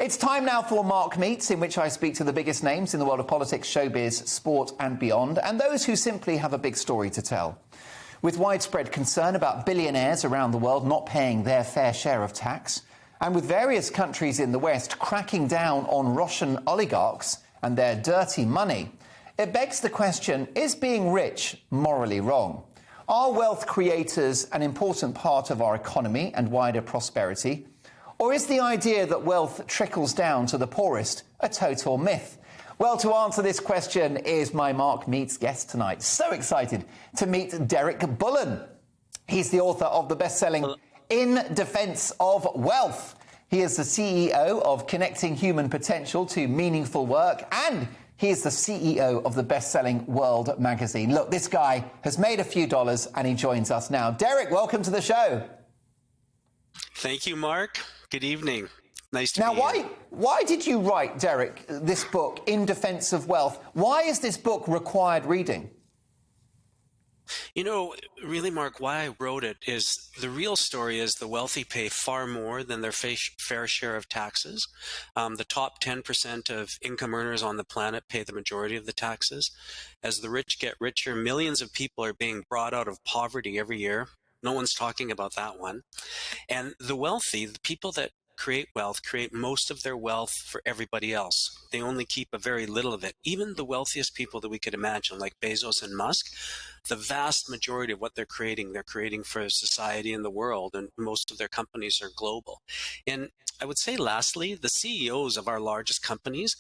It's time now for Mark Meets, in which I speak to the biggest names in the world of politics, showbiz, sport and beyond, and those who simply have a big story to tell. With widespread concern about billionaires around the world not paying their fair share of tax, and with various countries in the West cracking down on Russian oligarchs and their dirty money, it begs the question, is being rich morally wrong? Are wealth creators an important part of our economy and wider prosperity? Or is the idea that wealth trickles down to the poorest a total myth? Well, to answer this question is my Mark Meets guest tonight. So excited to meet Derek Bullen. He's the author of the best-selling In Defense of Wealth. He is the CEO of Connecting Human Potential to Meaningful Work, and he is the CEO of the best-selling World magazine. Look, this guy has made a few dollars and he joins us now. Derek, welcome to the show. Thank you, Mark. Good evening. Nice to be here. Now, why did you write, Derek, this book, In Defense of Wealth? Why is this book required reading? You know, really, Mark, why I wrote it is the real story is the wealthy pay far more than their fair share of taxes. The top 10% of income earners on the planet pay the majority of the taxes. As the rich get richer, millions of people are being brought out of poverty every year. No one's talking about that one. And the wealthy, the people that create wealth, create most of their wealth for everybody else. They only keep a very little of it. Even the wealthiest people that we could imagine, like Bezos and Musk, the vast majority of what they're creating for society and the world, and most of their companies are global. And I would say lastly, the CEOs of our largest companies,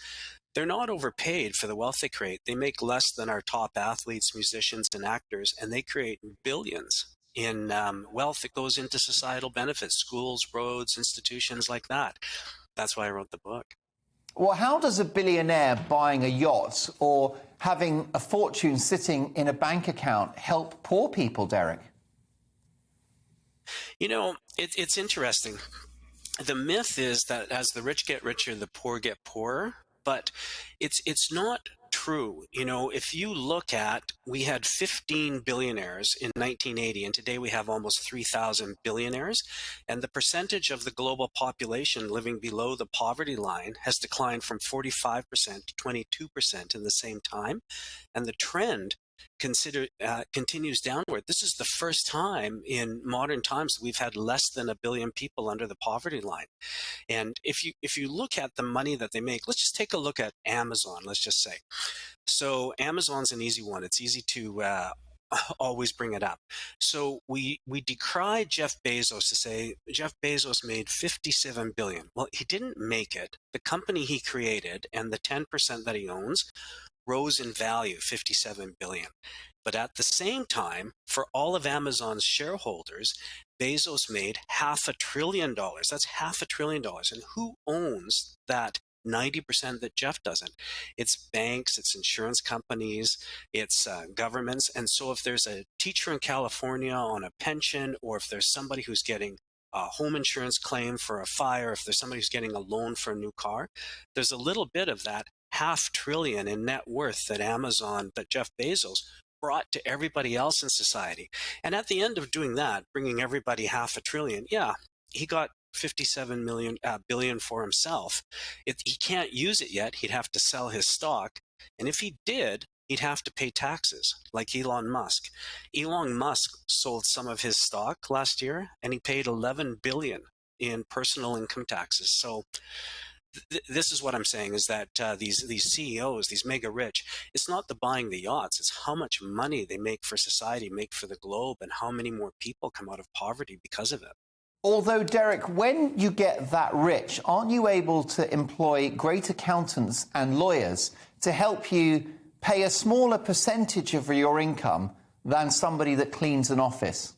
they're not overpaid for the wealth they create. They make less than our top athletes, musicians, and actors, and they create billions in wealth that goes into societal benefits, schools, roads, institutions like that. That's why I wrote the book. Well, how does a billionaire buying a yacht or having a fortune sitting in a bank account help poor people, Derek? You know, it's interesting. The myth is that as the rich get richer, the poor get poorer, but it's not true. You know, if you look at, we had 15 billionaires in 1980, and today we have almost 3,000 billionaires, and the percentage of the global population living below the poverty line has declined from 45% to 22% in the same time, and the trend continues downward. This is the first time in modern times that we've had less than 1 billion people under the poverty line. And if you look at the money that they make, let's just take a look at Amazon, let's just say. So Amazon's an easy one. It's easy to always bring it up. So we decry Jeff Bezos to say Jeff Bezos made 57 billion. Well, he didn't make it. The company he created and the 10% that he owns rose in value, 57 billion. But at the same time, for all of Amazon's shareholders, Bezos made $500 billion. That's $500 billion. And who owns that 90% that Jeff doesn't? It's banks, it's insurance companies, it's governments. And so if there's a teacher in California on a pension, or if there's somebody who's getting a home insurance claim for a fire, if there's somebody who's getting a loan for a new car, there's a little bit of that $500 billion in net worth that that Jeff Bezos brought to everybody else in society. And at the end of doing that, bringing everybody $500 billion, yeah, he got 57 billion for himself. He can't use it yet. He'd have to sell his stock. And if he did, he'd have to pay taxes, like Elon Musk. Elon Musk sold some of his stock last year, and he paid 11 billion in personal income taxes. So this is what I'm saying, is that these CEOs, these mega rich, it's not the buying the yachts, it's how much money they make for society, make for the globe, and how many more people come out of poverty because of it. Although, Derek, when you get that rich, aren't you able to employ great accountants and lawyers to help you pay a smaller percentage of your income than somebody that cleans an office?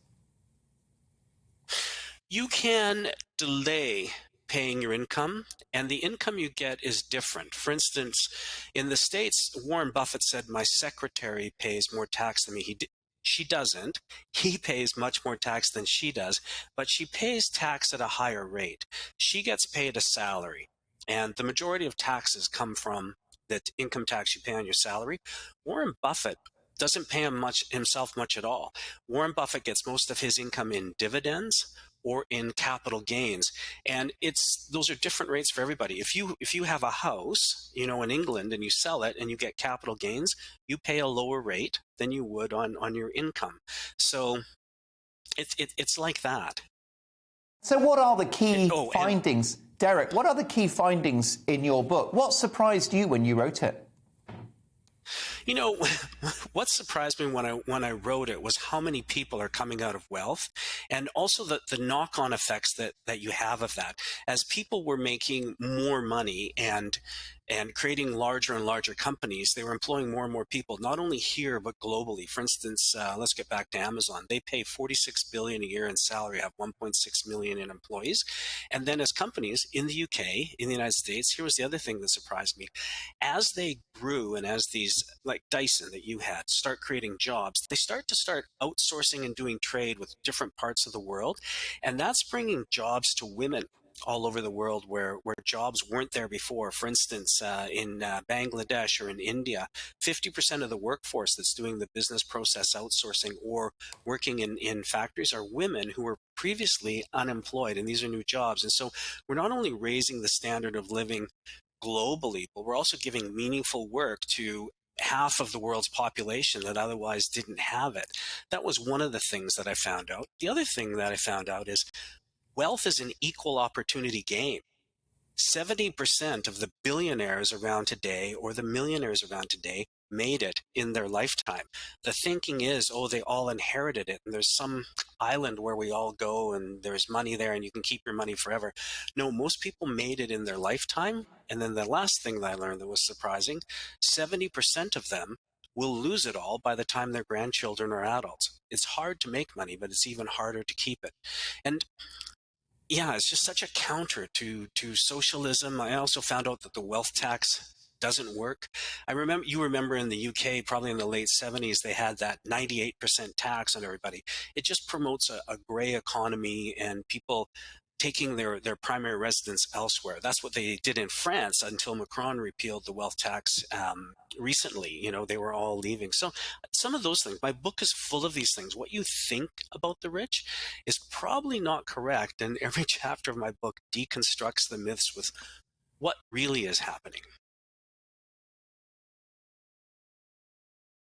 You can delay paying your income, and the income you get is different. For instance, in the States, Warren Buffett said, my secretary pays more tax than me. She doesn't. He pays much more tax than she does, but she pays tax at a higher rate. She gets paid a salary, and the majority of taxes come from the income tax you pay on your salary. Warren Buffett doesn't pay himself much at all. Warren Buffett gets most of his income in dividends or in capital gains. And those are different rates for everybody. If you have a house, in England, and you sell it and you get capital gains, you pay a lower rate than you would on your income. So it's like that. So what are the key Oh, and findings, Derek? What are the key findings in your book? What surprised you when you wrote it? You know, what surprised me when I wrote it was how many people are coming out of wealth, and also the knock-on effects that you have of that. As people were making more money and creating larger and larger companies, they were employing more and more people, not only here but globally. For instance, let's get back to Amazon. They pay $46 billion a year in salary, have 1.6 million in employees, and then as companies in the UK, in the United States, here was the other thing that surprised me. As they grew, and as these, like Dyson that you had, start creating jobs, they start outsourcing and doing trade with different parts of the world, and that's bringing jobs to women all over the world where jobs weren't there before. For instance, in Bangladesh or in India, 50% of the workforce that's doing the business process outsourcing or working in factories are women who were previously unemployed, and these are new jobs. And so we're not only raising the standard of living globally, but we're also giving meaningful work to half of the world's population that otherwise didn't have it. That was one of the things that I found out. The other thing that I found out is wealth is an equal opportunity game. 70% of the billionaires around today, or the millionaires around today, made it in their lifetime. The thinking is, oh, they all inherited it, and there's some island where we all go and there's money there and you can keep your money forever. No, most people made it in their lifetime. And then the last thing that I learned that was surprising, 70% of them will lose it all by the time their grandchildren are adults. It's hard to make money, but it's even harder to keep it. And yeah, it's just such a counter to socialism. I also found out that the wealth tax doesn't work. You remember in the UK, probably in the late 70s, they had that 98% tax on everybody. It just promotes a gray economy and people taking their primary residence elsewhere. That's what they did in France until Macron repealed the wealth tax recently. They were all leaving. So some of those things, my book is full of these things. What you think about the rich is probably not correct. And every chapter of my book deconstructs the myths with what really is happening.